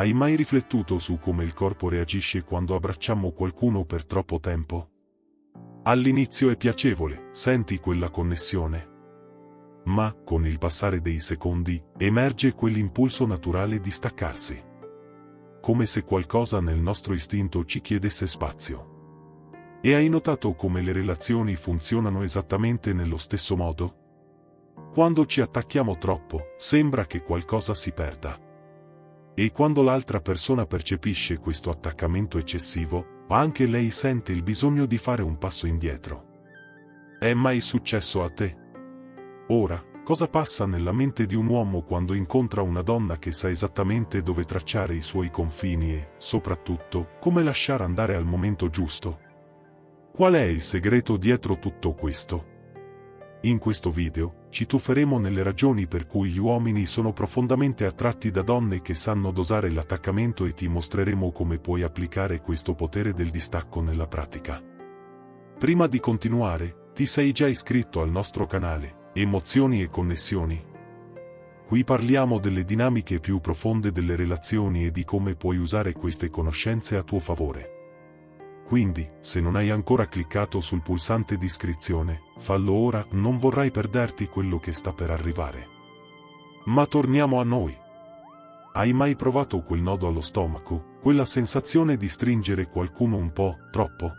Hai mai riflettuto su come il corpo reagisce quando abbracciamo qualcuno per troppo tempo? All'inizio è piacevole, senti quella connessione. Ma, con il passare dei secondi, emerge quell'impulso naturale di staccarsi. Come se qualcosa nel nostro istinto ci chiedesse spazio. E hai notato come le relazioni funzionano esattamente nello stesso modo? Quando ci attacchiamo troppo, sembra che qualcosa si perda. E quando l'altra persona percepisce questo attaccamento eccessivo, anche lei sente il bisogno di fare un passo indietro. È mai successo a te? Ora, cosa passa nella mente di un uomo quando incontra una donna che sa esattamente dove tracciare i suoi confini e, soprattutto, come lasciare andare al momento giusto? Qual è il segreto dietro tutto questo? In questo video, ci tufferemo nelle ragioni per cui gli uomini sono profondamente attratti da donne che sanno dosare l'attaccamento e ti mostreremo come puoi applicare questo potere del distacco nella pratica. Prima di continuare, ti sei già iscritto al nostro canale, Emozioni e Connessioni? Qui parliamo delle dinamiche più profonde delle relazioni e di come puoi usare queste conoscenze a tuo favore. Quindi, se non hai ancora cliccato sul pulsante di iscrizione, fallo ora, non vorrai perderti quello che sta per arrivare. Ma torniamo a noi. Hai mai provato quel nodo allo stomaco, quella sensazione di stringere qualcuno un po' troppo?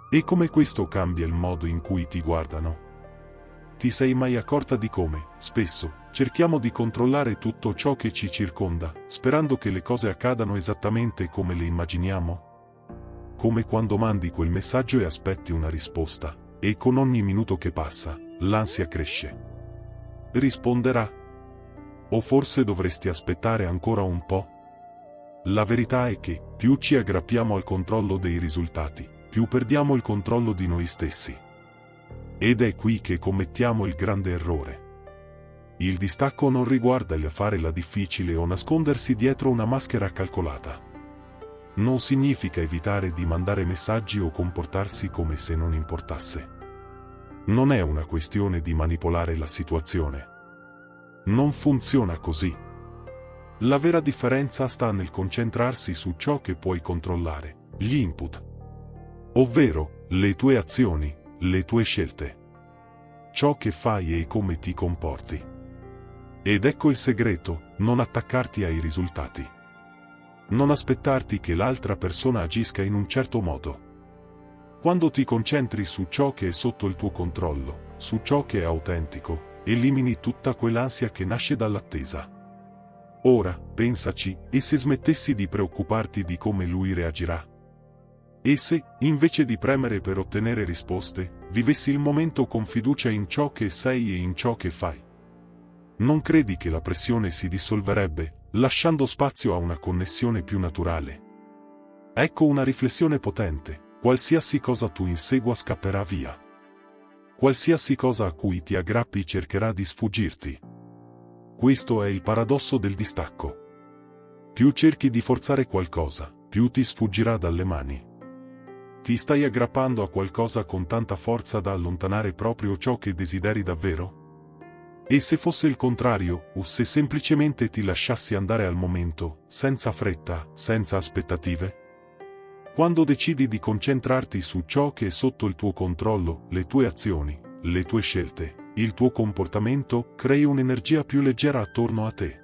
E come questo cambia il modo in cui ti guardano? Ti sei mai accorta di come, spesso, cerchiamo di controllare tutto ciò che ci circonda, sperando che le cose accadano esattamente come le immaginiamo? Come quando mandi quel messaggio e aspetti una risposta, e con ogni minuto che passa, l'ansia cresce. Risponderà? O forse dovresti aspettare ancora un po'? La verità è che, più ci aggrappiamo al controllo dei risultati, più perdiamo il controllo di noi stessi. Ed è qui che commettiamo il grande errore. Il distacco non riguarda il fare la difficile o nascondersi dietro una maschera calcolata. Non significa evitare di mandare messaggi o comportarsi come se non importasse. Non è una questione di manipolare la situazione. Non funziona così. La vera differenza sta nel concentrarsi su ciò che puoi controllare, gli input. Ovvero, le tue azioni, le tue scelte. Ciò che fai e come ti comporti. Ed ecco il segreto, non attaccarti ai risultati. Non aspettarti che l'altra persona agisca in un certo modo. Quando ti concentri su ciò che è sotto il tuo controllo, su ciò che è autentico, elimini tutta quell'ansia che nasce dall'attesa. Ora, pensaci, e se smettessi di preoccuparti di come lui reagirà? E se, invece di premere per ottenere risposte, vivessi il momento con fiducia in ciò che sei e in ciò che fai? Non credi che la pressione si dissolverebbe, lasciando spazio a una connessione più naturale? Ecco una riflessione potente: qualsiasi cosa tu insegua scapperà via. Qualsiasi cosa a cui ti aggrappi cercherà di sfuggirti. Questo è il paradosso del distacco. Più cerchi di forzare qualcosa, più ti sfuggirà dalle mani. Ti stai aggrappando a qualcosa con tanta forza da allontanare proprio ciò che desideri davvero? E se fosse il contrario, o se semplicemente ti lasciassi andare al momento, senza fretta, senza aspettative? Quando decidi di concentrarti su ciò che è sotto il tuo controllo, le tue azioni, le tue scelte, il tuo comportamento, crei un'energia più leggera attorno a te.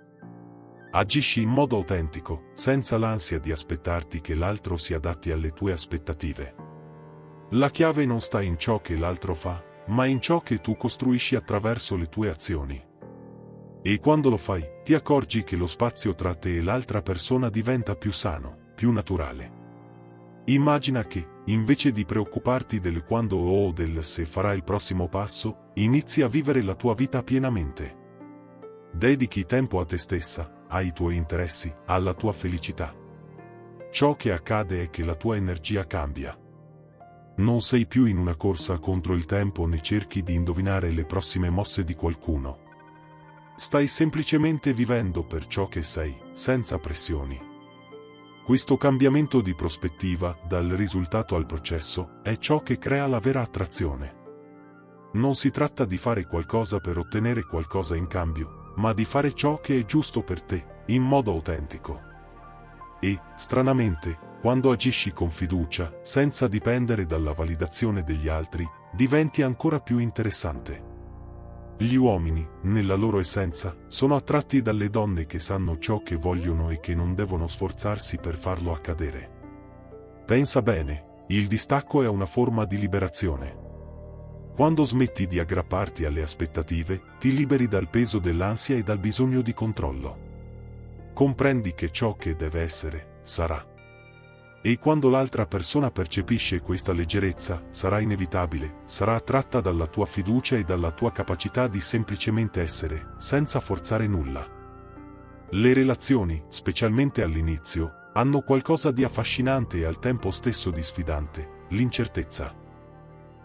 Agisci in modo autentico, senza l'ansia di aspettarti che l'altro si adatti alle tue aspettative. La chiave non sta in ciò che l'altro fa, ma in ciò che tu costruisci attraverso le tue azioni. E quando lo fai, ti accorgi che lo spazio tra te e l'altra persona diventa più sano, più naturale. Immagina che, invece di preoccuparti del quando o del se farai il prossimo passo, inizi a vivere la tua vita pienamente. Dedichi tempo a te stessa, ai tuoi interessi, alla tua felicità. Ciò che accade è che la tua energia cambia. Non sei più in una corsa contro il tempo né cerchi di indovinare le prossime mosse di qualcuno. Stai semplicemente vivendo per ciò che sei, senza pressioni. Questo cambiamento di prospettiva, dal risultato al processo, è ciò che crea la vera attrazione. Non si tratta di fare qualcosa per ottenere qualcosa in cambio, ma di fare ciò che è giusto per te, in modo autentico. E, stranamente, quando agisci con fiducia, senza dipendere dalla validazione degli altri, diventi ancora più interessante. Gli uomini, nella loro essenza, sono attratti dalle donne che sanno ciò che vogliono e che non devono sforzarsi per farlo accadere. Pensa bene, il distacco è una forma di liberazione. Quando smetti di aggrapparti alle aspettative, ti liberi dal peso dell'ansia e dal bisogno di controllo. Comprendi che ciò che deve essere, sarà. E quando l'altra persona percepisce questa leggerezza, sarà inevitabile, sarà attratta dalla tua fiducia e dalla tua capacità di semplicemente essere, senza forzare nulla. Le relazioni, specialmente all'inizio, hanno qualcosa di affascinante e al tempo stesso di sfidante: l'incertezza.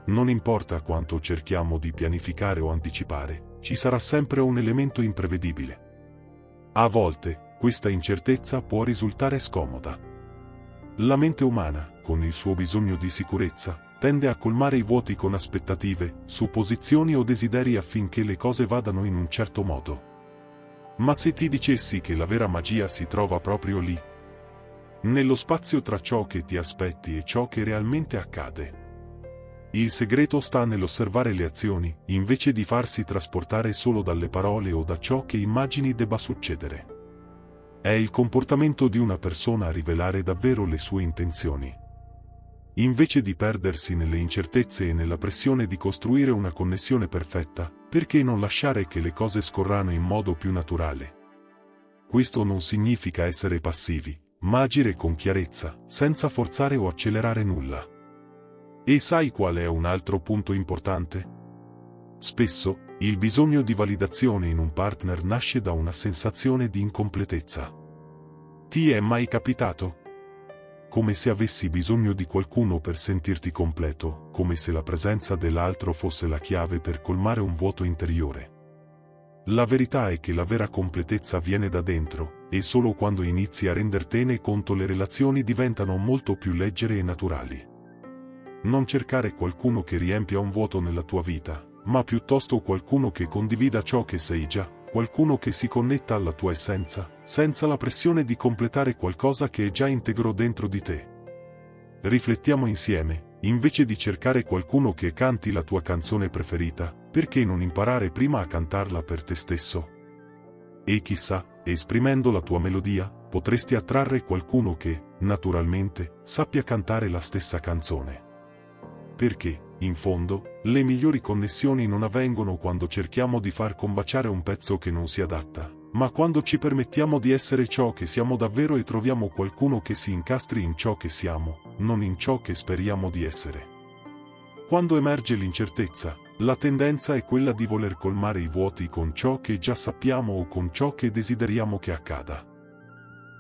Non importa quanto cerchiamo di pianificare o anticipare, ci sarà sempre un elemento imprevedibile. A volte, questa incertezza può risultare scomoda. La mente umana, con il suo bisogno di sicurezza, tende a colmare i vuoti con aspettative, supposizioni o desideri affinché le cose vadano in un certo modo. Ma se ti dicessi che la vera magia si trova proprio lì, nello spazio tra ciò che ti aspetti e ciò che realmente accade. Il segreto sta nell'osservare le azioni, invece di farsi trasportare solo dalle parole o da ciò che immagini debba succedere. È il comportamento di una persona a rivelare davvero le sue intenzioni. Invece di perdersi nelle incertezze e nella pressione di costruire una connessione perfetta, perché non lasciare che le cose scorrano in modo più naturale? Questo non significa essere passivi, ma agire con chiarezza, senza forzare o accelerare nulla. E sai qual è un altro punto importante? Spesso, il bisogno di validazione in un partner nasce da una sensazione di incompletezza. Ti è mai capitato? Come se avessi bisogno di qualcuno per sentirti completo, come se la presenza dell'altro fosse la chiave per colmare un vuoto interiore. La verità è che la vera completezza viene da dentro, e solo quando inizi a rendertene conto le relazioni diventano molto più leggere e naturali. Non cercare qualcuno che riempia un vuoto nella tua vita, ma piuttosto qualcuno che condivida ciò che sei già, qualcuno che si connetta alla tua essenza, senza la pressione di completare qualcosa che è già integro dentro di te. Riflettiamo insieme, invece di cercare qualcuno che canti la tua canzone preferita, perché non imparare prima a cantarla per te stesso? E chissà, esprimendo la tua melodia, potresti attrarre qualcuno che, naturalmente, sappia cantare la stessa canzone. Perché, in fondo, le migliori connessioni non avvengono quando cerchiamo di far combaciare un pezzo che non si adatta, ma quando ci permettiamo di essere ciò che siamo davvero e troviamo qualcuno che si incastri in ciò che siamo, non in ciò che speriamo di essere. Quando emerge l'incertezza, la tendenza è quella di voler colmare i vuoti con ciò che già sappiamo o con ciò che desideriamo che accada.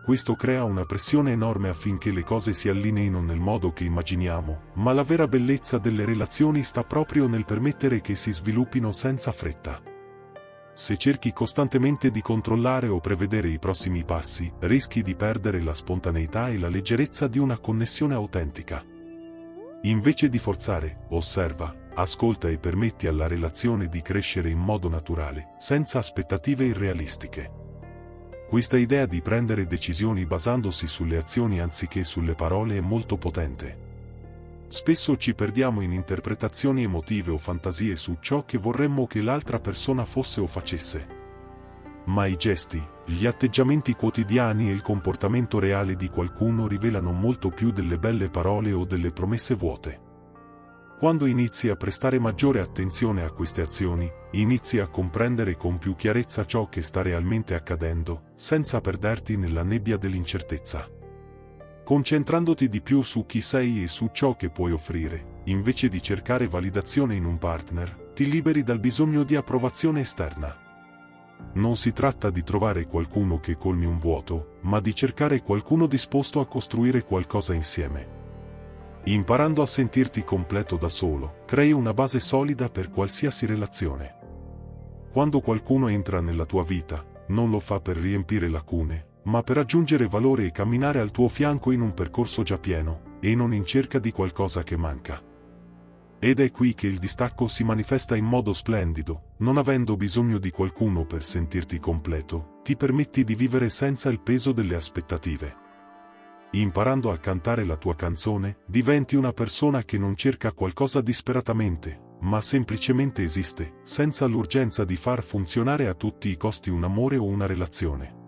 Questo crea una pressione enorme affinché le cose si allineino nel modo che immaginiamo, ma la vera bellezza delle relazioni sta proprio nel permettere che si sviluppino senza fretta. Se cerchi costantemente di controllare o prevedere i prossimi passi, rischi di perdere la spontaneità e la leggerezza di una connessione autentica. Invece di forzare, osserva, ascolta e permetti alla relazione di crescere in modo naturale, senza aspettative irrealistiche. Questa idea di prendere decisioni basandosi sulle azioni anziché sulle parole è molto potente. Spesso ci perdiamo in interpretazioni emotive o fantasie su ciò che vorremmo che l'altra persona fosse o facesse. Ma i gesti, gli atteggiamenti quotidiani e il comportamento reale di qualcuno rivelano molto più delle belle parole o delle promesse vuote. Quando inizi a prestare maggiore attenzione a queste azioni, inizi a comprendere con più chiarezza ciò che sta realmente accadendo, senza perderti nella nebbia dell'incertezza. Concentrandoti di più su chi sei e su ciò che puoi offrire, invece di cercare validazione in un partner, ti liberi dal bisogno di approvazione esterna. Non si tratta di trovare qualcuno che colmi un vuoto, ma di cercare qualcuno disposto a costruire qualcosa insieme. Imparando a sentirti completo da solo, crei una base solida per qualsiasi relazione. Quando qualcuno entra nella tua vita, non lo fa per riempire lacune, ma per aggiungere valore e camminare al tuo fianco in un percorso già pieno, e non in cerca di qualcosa che manca. Ed è qui che il distacco si manifesta in modo splendido, non avendo bisogno di qualcuno per sentirti completo, ti permetti di vivere senza il peso delle aspettative. imparando a cantare la tua canzone, diventi una persona che non cerca qualcosa disperatamente, ma semplicemente esiste, senza l'urgenza di far funzionare a tutti i costi un amore o una relazione.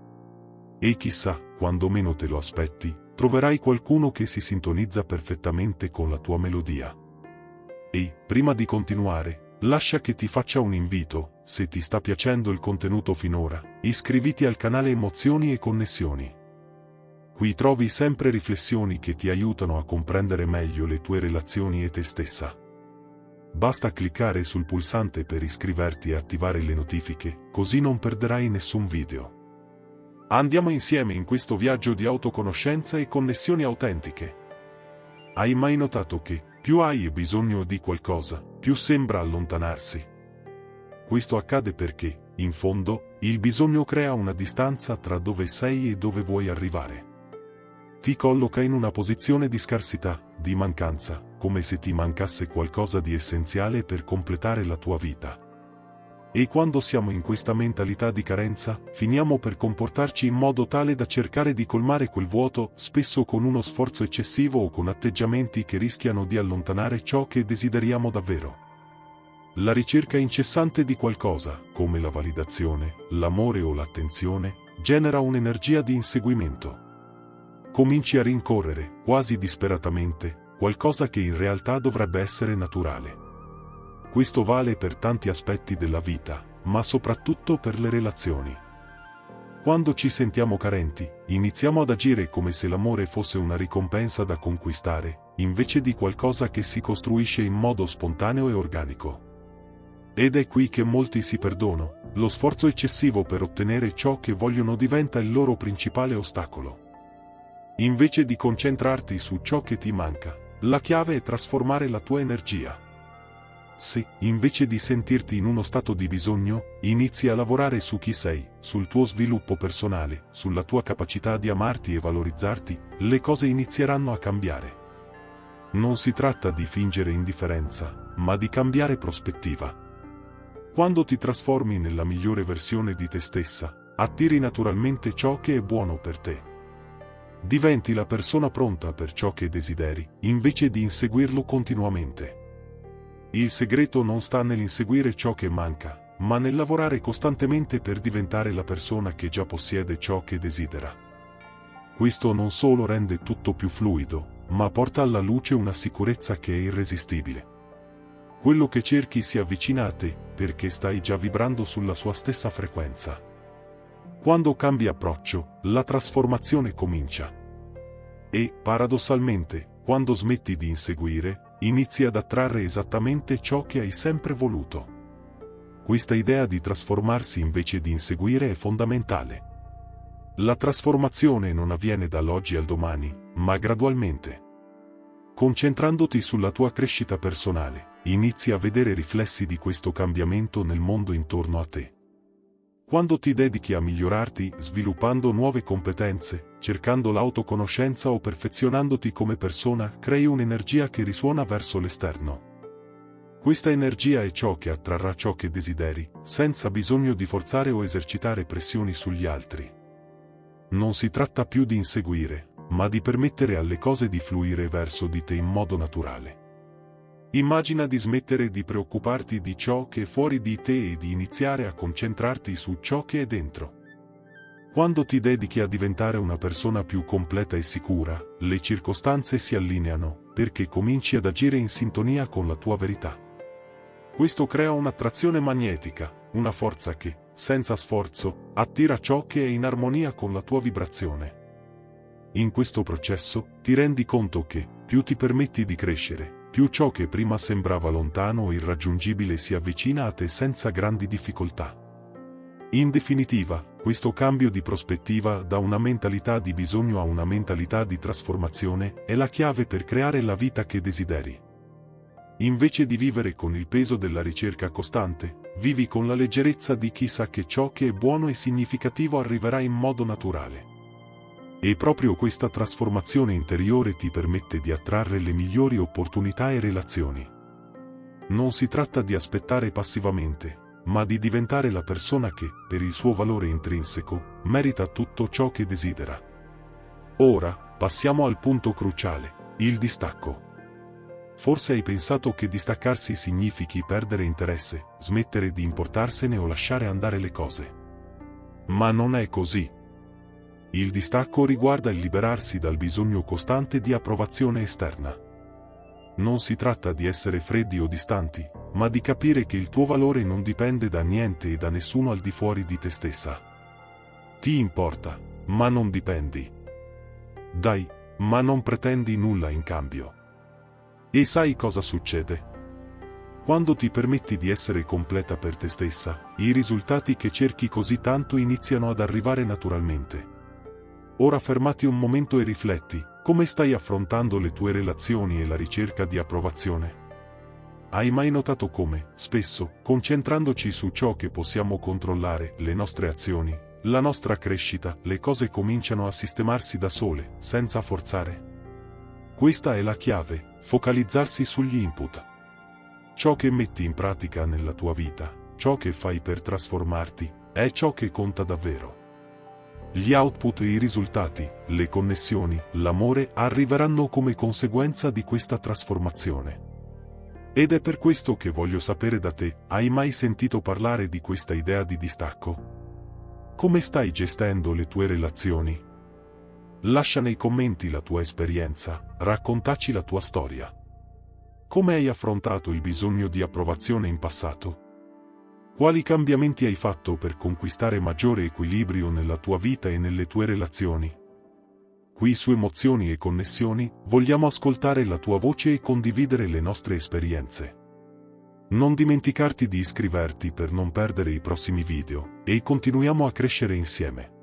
E chissà, quando meno te lo aspetti, troverai qualcuno che si sintonizza perfettamente con la tua melodia. E, prima di continuare, lascia che ti faccia un invito: se ti sta piacendo il contenuto finora, iscriviti al canale Emozioni e Connessioni. Qui trovi sempre riflessioni che ti aiutano a comprendere meglio le tue relazioni e te stessa. Basta cliccare sul pulsante per iscriverti e attivare le notifiche, così non perderai nessun video. Andiamo insieme in questo viaggio di autoconoscenza e connessioni autentiche. Hai mai notato che, più hai bisogno di qualcosa, più sembra allontanarsi? Questo accade perché, in fondo, il bisogno crea una distanza tra dove sei e dove vuoi arrivare. Ti colloca in una posizione di scarsità, di mancanza, come se ti mancasse qualcosa di essenziale per completare la tua vita. E quando siamo in questa mentalità di carenza, finiamo per comportarci in modo tale da cercare di colmare quel vuoto, spesso con uno sforzo eccessivo o con atteggiamenti che rischiano di allontanare ciò che desideriamo davvero. La ricerca incessante di qualcosa, come la validazione, l'amore o l'attenzione, genera un'energia di inseguimento. Cominci a rincorrere, quasi disperatamente, qualcosa che in realtà dovrebbe essere naturale. Questo vale per tanti aspetti della vita, ma soprattutto per le relazioni. Quando ci sentiamo carenti, iniziamo ad agire come se l'amore fosse una ricompensa da conquistare, invece di qualcosa che si costruisce in modo spontaneo e organico. Ed è qui che molti si perdono: lo sforzo eccessivo per ottenere ciò che vogliono diventa il loro principale ostacolo. Invece di concentrarti su ciò che ti manca, la chiave è trasformare la tua energia. Se, invece di sentirti in uno stato di bisogno, inizi a lavorare su chi sei, sul tuo sviluppo personale, sulla tua capacità di amarti e valorizzarti, le cose inizieranno a cambiare. Non si tratta di fingere indifferenza, ma di cambiare prospettiva. Quando ti trasformi nella migliore versione di te stessa, attiri naturalmente ciò che è buono per te. Diventi la persona pronta per ciò che desideri, invece di inseguirlo continuamente. Il segreto non sta nell'inseguire ciò che manca, ma nel lavorare costantemente per diventare la persona che già possiede ciò che desidera. Questo non solo rende tutto più fluido, ma porta alla luce una sicurezza che è irresistibile. Quello che cerchi si avvicina a te, perché stai già vibrando sulla sua stessa frequenza. Quando cambi approccio, la trasformazione comincia. E, paradossalmente, quando smetti di inseguire, inizi ad attrarre esattamente ciò che hai sempre voluto. Questa idea di trasformarsi invece di inseguire è fondamentale. La trasformazione non avviene dall'oggi al domani, ma gradualmente. Concentrandoti sulla tua crescita personale, inizi a vedere riflessi di questo cambiamento nel mondo intorno a te. Quando ti dedichi a migliorarti, sviluppando nuove competenze, cercando l'autoconoscenza o perfezionandoti come persona, crei un'energia che risuona verso l'esterno. Questa energia è ciò che attrarrà ciò che desideri, senza bisogno di forzare o esercitare pressioni sugli altri. Non si tratta più di inseguire, ma di permettere alle cose di fluire verso di te in modo naturale. Immagina di smettere di preoccuparti di ciò che è fuori di te e di iniziare a concentrarti su ciò che è dentro. Quando ti dedichi a diventare una persona più completa e sicura, le circostanze si allineano, perché cominci ad agire in sintonia con la tua verità. Questo crea un'attrazione magnetica, una forza che, senza sforzo, attira ciò che è in armonia con la tua vibrazione. In questo processo, ti rendi conto che, più ti permetti di crescere, più ciò che prima sembrava lontano o irraggiungibile si avvicina a te senza grandi difficoltà. In definitiva, questo cambio di prospettiva da una mentalità di bisogno a una mentalità di trasformazione è la chiave per creare la vita che desideri. Invece di vivere con il peso della ricerca costante, vivi con la leggerezza di chi sa che ciò che è buono e significativo arriverà in modo naturale. E proprio questa trasformazione interiore ti permette di attrarre le migliori opportunità e relazioni. Non si tratta di aspettare passivamente, ma di diventare la persona che, per il suo valore intrinseco, merita tutto ciò che desidera. Ora, Passiamo al punto cruciale, il distacco. Forse hai pensato che distaccarsi significhi perdere interesse, smettere di importarsene o lasciare andare le cose. Ma non è così. Il distacco riguarda il liberarsi dal bisogno costante di approvazione esterna. Non si tratta di essere freddi o distanti, ma di capire che il tuo valore non dipende da niente e da nessuno al di fuori di te stessa. Ti importa, ma non dipendi. Dai, ma non pretendi nulla in cambio. E sai cosa succede? Quando ti permetti di essere completa per te stessa, i risultati che cerchi così tanto iniziano ad arrivare naturalmente. Ora fermati un momento e rifletti, come stai affrontando le tue relazioni e la ricerca di approvazione? Hai mai notato come, spesso, concentrandoci su ciò che possiamo controllare, le nostre azioni, la nostra crescita, le cose cominciano a sistemarsi da sole, senza forzare? Questa è la chiave, focalizzarsi sugli input. Ciò che metti in pratica nella tua vita, ciò che fai per trasformarti, è ciò che conta davvero. Gli output e i risultati, le connessioni, l'amore arriveranno come conseguenza di questa trasformazione. Ed è per questo che voglio sapere da te, hai mai sentito parlare di questa idea di distacco? Come stai gestendo le tue relazioni? Lascia nei commenti la tua esperienza, raccontaci la tua storia. Come hai affrontato il bisogno di approvazione in passato? Quali cambiamenti hai fatto per conquistare maggiore equilibrio nella tua vita e nelle tue relazioni? Qui su Emozioni e Connessioni, vogliamo ascoltare la tua voce e condividere le nostre esperienze. Non dimenticarti di iscriverti per non perdere i prossimi video, e continuiamo a crescere insieme.